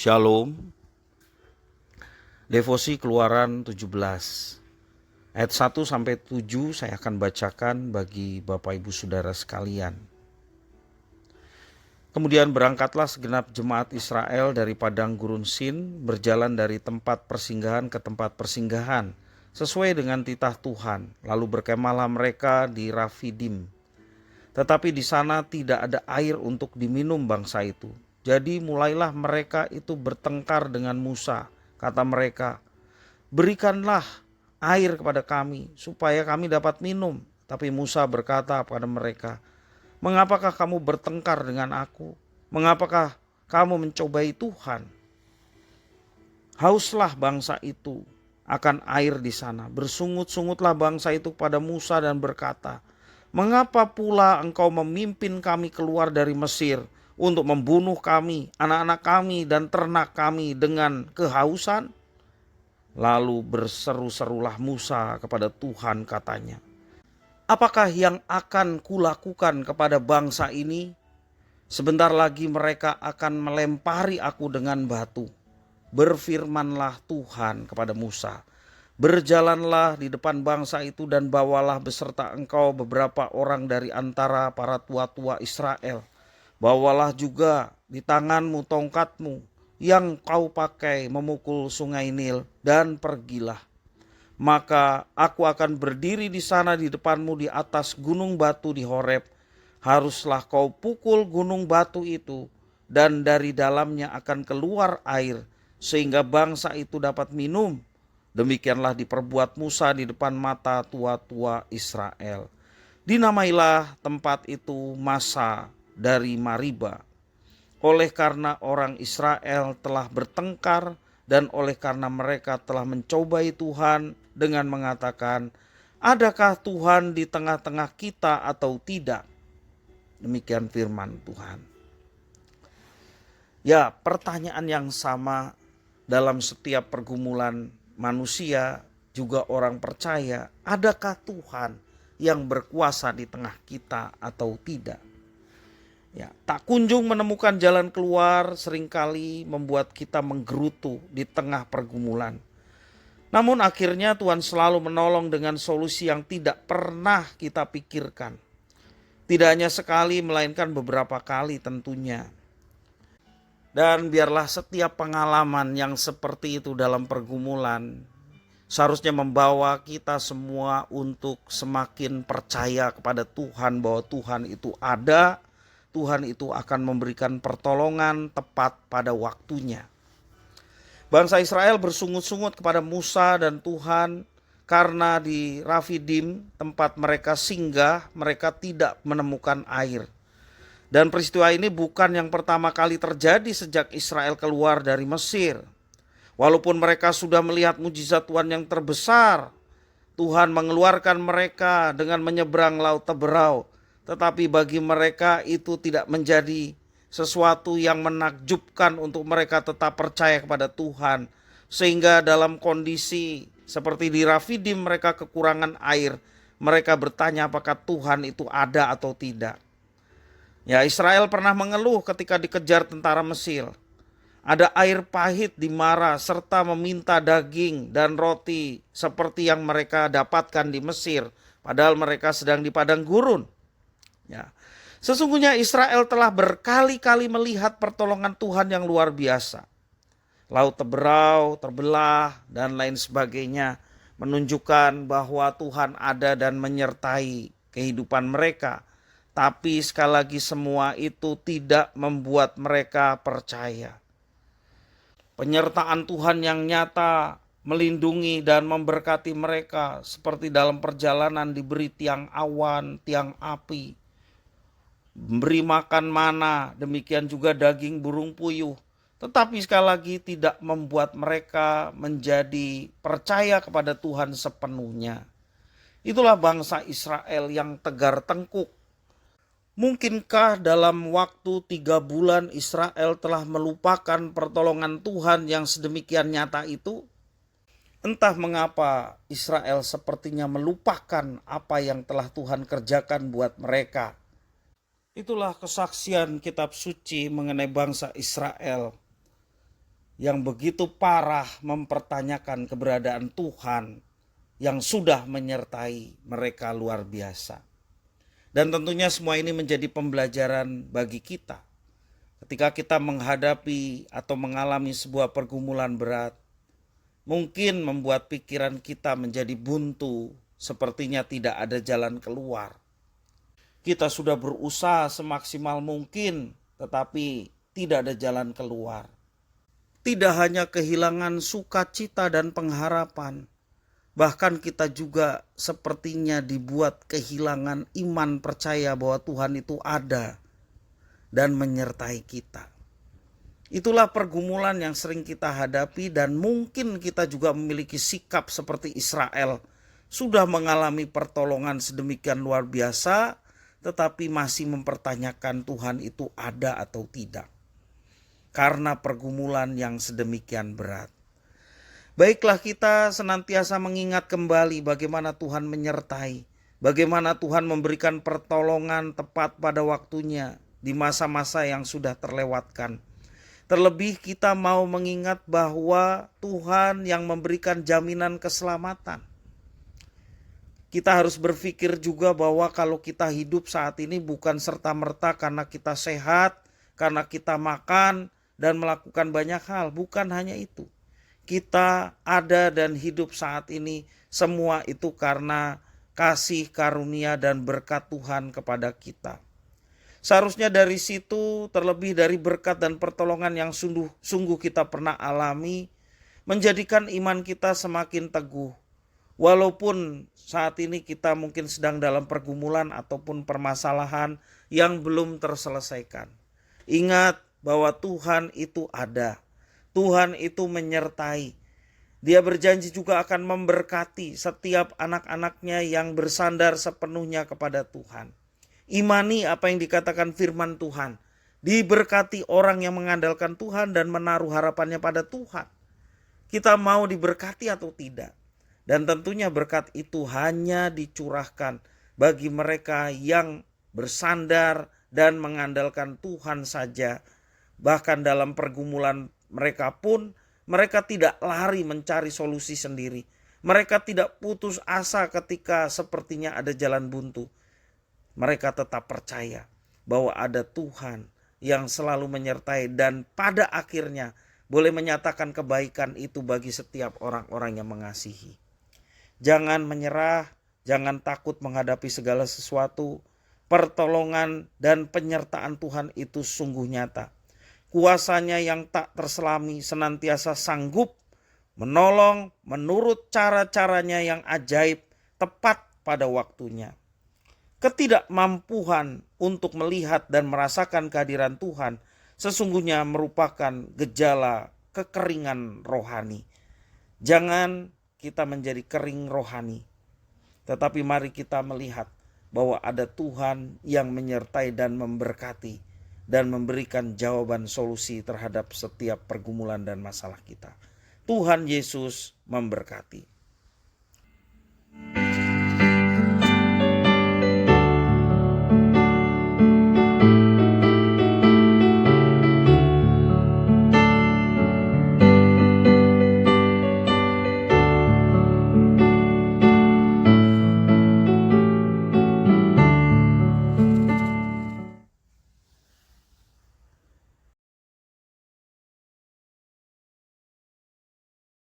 Shalom. Devosi Keluaran 17 ayat 1 sampai 7 saya akan bacakan bagi Bapak Ibu Saudara sekalian. Kemudian berangkatlah segenap jemaat Israel dari padang gurun Sin, berjalan dari tempat persinggahan ke tempat persinggahan sesuai dengan titah Tuhan, lalu berkemahlah mereka di Rafidim. Tetapi di sana tidak ada air untuk diminum bangsa itu. Jadi mulailah mereka itu bertengkar dengan Musa. Kata mereka, "Berikanlah air kepada kami supaya kami dapat minum." Tapi Musa berkata kepada mereka, "Mengapakah kamu bertengkar dengan aku? Mengapakah kamu mencobai Tuhan?" Hauslah bangsa itu akan air di sana. Bersungut-sungutlah bangsa itu kepada Musa dan berkata, "Mengapa pula engkau memimpin kami keluar dari Mesir untuk membunuh kami, anak-anak kami dan ternak kami dengan kehausan?" Lalu berseru-serulah Musa kepada Tuhan, katanya, "Apakah yang akan kulakukan kepada bangsa ini? Sebentar lagi mereka akan melempari aku dengan batu." Berfirmanlah Tuhan kepada Musa, "Berjalanlah di depan bangsa itu dan bawalah beserta engkau beberapa orang dari antara para tua-tua Israel. Bawalah juga di tanganmu tongkatmu yang kau pakai memukul sungai Nil dan pergilah. Maka aku akan berdiri di sana di depanmu di atas gunung batu di Horeb. Haruslah kau pukul gunung batu itu dan dari dalamnya akan keluar air sehingga bangsa itu dapat minum." Demikianlah diperbuat Musa di depan mata tua-tua Israel. Dinamailah tempat itu Masa dari Mariba, oleh karena orang Israel telah bertengkar dan oleh karena mereka telah mencobai Tuhan dengan mengatakan, "Adakah Tuhan di tengah-tengah kita atau tidak?" Demikian firman Tuhan. Ya, pertanyaan yang sama dalam setiap pergumulan manusia, juga orang percaya, adakah Tuhan yang berkuasa di tengah kita atau tidak? Ya, tak kunjung menemukan jalan keluar seringkali membuat kita menggerutu di tengah pergumulan. Namun akhirnya Tuhan selalu menolong dengan solusi yang tidak pernah kita pikirkan. Tidak hanya sekali, melainkan beberapa kali tentunya. Dan biarlah setiap pengalaman yang seperti itu dalam pergumulan seharusnya membawa kita semua untuk semakin percaya kepada Tuhan, bahwa Tuhan itu ada, Tuhan itu akan memberikan pertolongan tepat pada waktunya. Bangsa Israel bersungut-sungut kepada Musa dan Tuhan karena di Rafidim, tempat mereka singgah, mereka tidak menemukan air. Dan peristiwa ini bukan yang pertama kali terjadi sejak Israel keluar dari Mesir. Walaupun mereka sudah melihat mujizat Tuhan yang terbesar, Tuhan mengeluarkan mereka dengan menyeberang laut Teberau, tetapi bagi mereka itu tidak menjadi sesuatu yang menakjubkan untuk mereka tetap percaya kepada Tuhan. Sehingga dalam kondisi seperti di Rafidim mereka kekurangan air, mereka bertanya apakah Tuhan itu ada atau tidak. Ya, Israel pernah mengeluh ketika dikejar tentara Mesir. Ada air pahit di Mara serta meminta daging dan roti seperti yang mereka dapatkan di Mesir, padahal mereka sedang di padang gurun. Ya. Sesungguhnya Israel telah berkali-kali melihat pertolongan Tuhan yang luar biasa. Laut Teberau terbelah dan lain sebagainya menunjukkan bahwa Tuhan ada dan menyertai kehidupan mereka. Tapi sekali lagi semua itu tidak membuat mereka percaya. Penyertaan Tuhan yang nyata melindungi dan memberkati mereka seperti dalam perjalanan diberi tiang awan, tiang api, beri makan mana, demikian juga daging burung puyuh. Tetapi sekali lagi tidak membuat mereka menjadi percaya kepada Tuhan sepenuhnya. Itulah bangsa Israel yang tegar tengkuk. Mungkinkah dalam waktu 3 bulan Israel telah melupakan pertolongan Tuhan yang sedemikian nyata itu? Entah mengapa Israel sepertinya melupakan apa yang telah Tuhan kerjakan buat mereka. Itulah kesaksian kitab suci mengenai bangsa Israel. yang begitu parah mempertanyakan keberadaan Tuhan yang sudah menyertai mereka luar biasa. Dan tentunya semua ini menjadi pembelajaran bagi kita. Ketika kita menghadapi atau mengalami sebuah pergumulan berat, mungkin membuat pikiran kita menjadi buntu, sepertinya tidak ada jalan keluar. Kita sudah berusaha semaksimal mungkin, tetapi tidak ada jalan keluar. Tidak hanya kehilangan sukacita dan pengharapan, bahkan kita juga sepertinya dibuat kehilangan iman percaya bahwa Tuhan itu ada dan menyertai kita. Itulah pergumulan yang sering kita hadapi, dan mungkin kita juga memiliki sikap seperti Israel. Sudah mengalami pertolongan sedemikian luar biasa, tetapi masih mempertanyakan Tuhan itu ada atau tidak. Karena pergumulan yang sedemikian berat. Baiklah, kita senantiasa mengingat kembali bagaimana Tuhan menyertai, bagaimana Tuhan memberikan pertolongan tepat pada waktunya di masa-masa yang sudah terlewatkan. Terlebih kita mau mengingat bahwa Tuhan yang memberikan jaminan keselamatan. Kita harus berpikir juga bahwa kalau kita hidup saat ini bukan serta-merta karena kita sehat, karena kita makan dan melakukan banyak hal. Bukan hanya itu. Kita ada dan hidup saat ini semua itu karena kasih karunia dan berkat Tuhan kepada kita. Seharusnya dari situ, terlebih dari berkat dan pertolongan yang sungguh kita pernah alami, menjadikan iman kita semakin teguh. Walaupun saat ini kita mungkin sedang dalam pergumulan ataupun permasalahan yang belum terselesaikan. Ingat bahwa Tuhan itu ada. Tuhan itu menyertai. Dia berjanji juga akan memberkati setiap anak-anaknya yang bersandar sepenuhnya kepada Tuhan. Imani apa yang dikatakan firman Tuhan. Diberkati orang yang mengandalkan Tuhan dan menaruh harapannya pada Tuhan. Kita mau diberkati atau tidak. Dan tentunya berkat itu hanya dicurahkan bagi mereka yang bersandar dan mengandalkan Tuhan saja. Bahkan dalam pergumulan mereka pun, mereka tidak lari mencari solusi sendiri. Mereka tidak putus asa ketika sepertinya ada jalan buntu. Mereka tetap percaya bahwa ada Tuhan yang selalu menyertai dan pada akhirnya boleh menyatakan kebaikan itu bagi setiap orang-orang yang mengasihi. Jangan menyerah, jangan takut menghadapi segala sesuatu. Pertolongan dan penyertaan Tuhan itu sungguh nyata. Kuasanya yang tak terselami senantiasa sanggup menolong menurut cara-caranya yang ajaib tepat pada waktunya. Ketidakmampuan untuk melihat dan merasakan kehadiran Tuhan sesungguhnya merupakan gejala kekeringan rohani. Jangan kita menjadi kering rohani, tetapi mari kita melihat bahwa ada Tuhan yang menyertai dan memberkati dan memberikan jawaban solusi terhadap setiap pergumulan dan masalah kita. Tuhan Yesus memberkati.